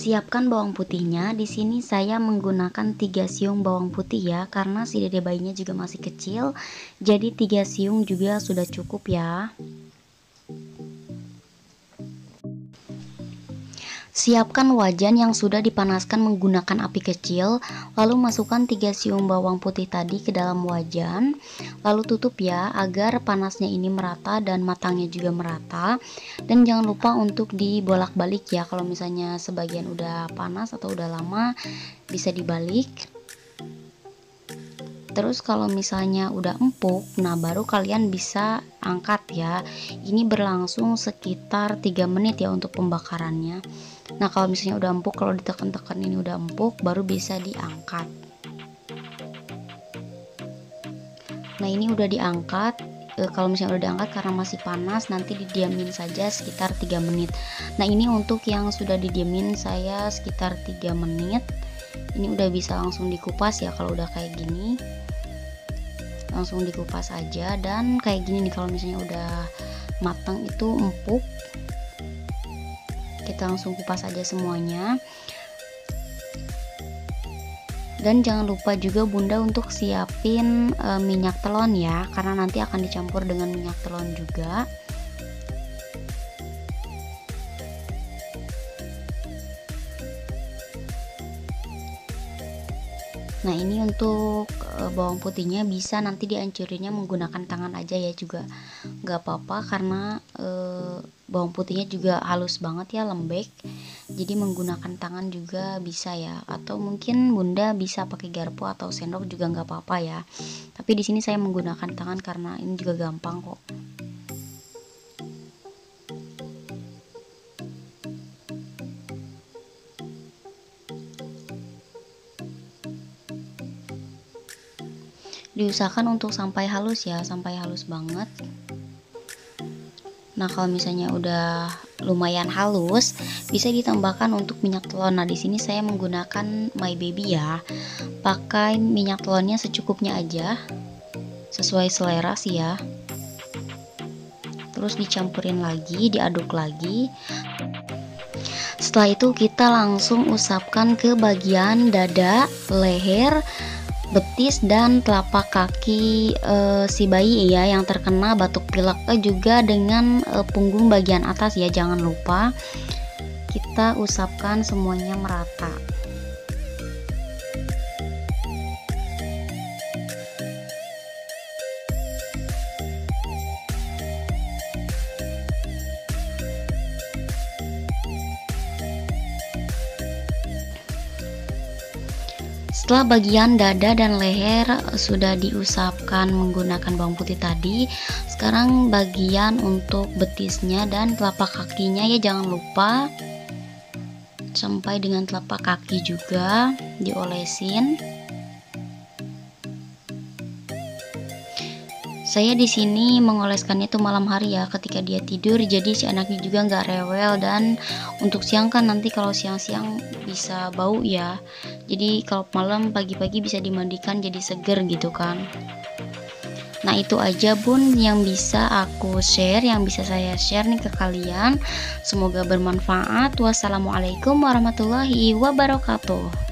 Siapkan bawang putihnya. Di sini saya menggunakan 3 siung bawang putih ya, karena si dede bayinya juga masih kecil. Jadi 3 siung juga sudah cukup ya. Siapkan wajan yang sudah dipanaskan menggunakan api kecil, lalu masukkan 3 siung bawang putih tadi ke dalam wajan, lalu tutup ya agar panasnya ini merata dan matangnya juga merata. Dan jangan lupa untuk dibolak-balik ya, kalau misalnya sebagian udah panas atau udah lama bisa dibalik. Terus kalau misalnya udah empuk, nah baru kalian bisa angkat ya. Ini berlangsung sekitar 3 menit ya untuk pembakarannya. Nah kalau misalnya udah empuk, kalau ditekan-tekan ini udah empuk, baru bisa diangkat. Nah ini udah diangkat. Kalau misalnya udah diangkat karena masih panas, nanti didiamin saja sekitar 3 menit. Nah ini untuk yang sudah didiamin saya sekitar 3 menit. Ini udah bisa langsung dikupas ya. Kalau udah kayak gini langsung dikupas aja. Dan kayak gini nih, kalau misalnya udah matang itu empuk, kita langsung kupas aja semuanya. Dan jangan lupa juga bunda untuk siapin minyak telon ya, karena nanti akan dicampur dengan minyak telon juga. Nah ini untuk bawang putihnya bisa nanti dihancurinnya menggunakan tangan aja ya, juga nggak apa-apa, karena bawang putihnya juga halus banget ya, lembek. Jadi menggunakan tangan juga bisa ya, atau mungkin bunda bisa pakai garpu atau sendok juga nggak apa-apa ya. Tapi di sini saya menggunakan tangan karena ini juga gampang kok. Diusahakan untuk sampai halus ya, sampai halus banget. Nah kalau misalnya udah lumayan halus, bisa ditambahkan untuk minyak telon. Nah di sini saya menggunakan My Baby ya, pakai minyak telonnya secukupnya aja, sesuai selera sih ya. Terus dicampurin lagi, diaduk lagi. Setelah itu kita langsung usapkan ke bagian dada, leher, betis dan telapak kaki si bayi ya yang terkena batuk pilek, juga dengan punggung bagian atas ya, jangan lupa kita usapkan semuanya merata. Setelah bagian dada dan leher sudah diusapkan menggunakan bawang putih tadi, sekarang bagian untuk betisnya dan telapak kakinya ya jangan lupa sampai dengan telapak kaki juga diolesin. Saya di sini mengoleskannya itu malam hari ya, ketika dia tidur, jadi si anaknya juga nggak rewel. Dan untuk siang kan nanti kalau siang-siang bisa bau ya, jadi kalau malam pagi-pagi bisa dimandikan jadi seger gitu kan. Nah itu aja bun yang bisa aku share, yang bisa saya share nih ke kalian. Semoga bermanfaat. Wassalamualaikum warahmatullahi wabarakatuh.